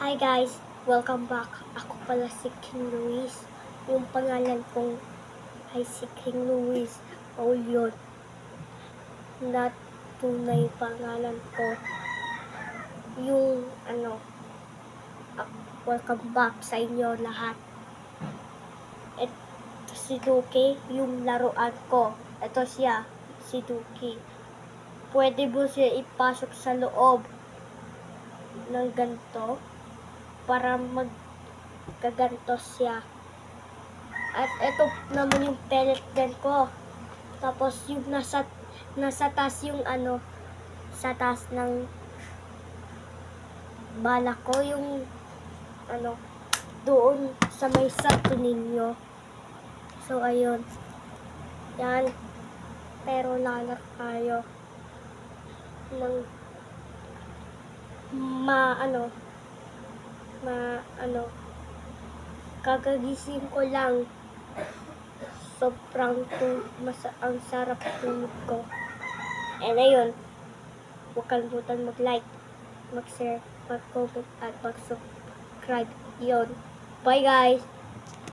Hi guys! Welcome back. Ako pala si King Luis. Yung pangalan kong ay si King Luis Paulion. Na tunay pangalan ko. Yung welcome back sa inyo lahat. Ito si Duki, yung laruan ko. Ito siya, si Duki. Pwede mo siya ipasok sa loob ng ganito para magkaganto siya. At ito naman yung pellet gun ko. Tapos yung nasa taas yung sa taas ng bala ko, yung doon sa may sakto ninyo. So ayun. Yan. Pero lalak tayo ng kagagising ko lang. Sobrang ang sarap tulog ko. And ayun, huwag kalimutan mag-like, mag-share, mag-comment, at mag-subscribe. Yun. Bye guys!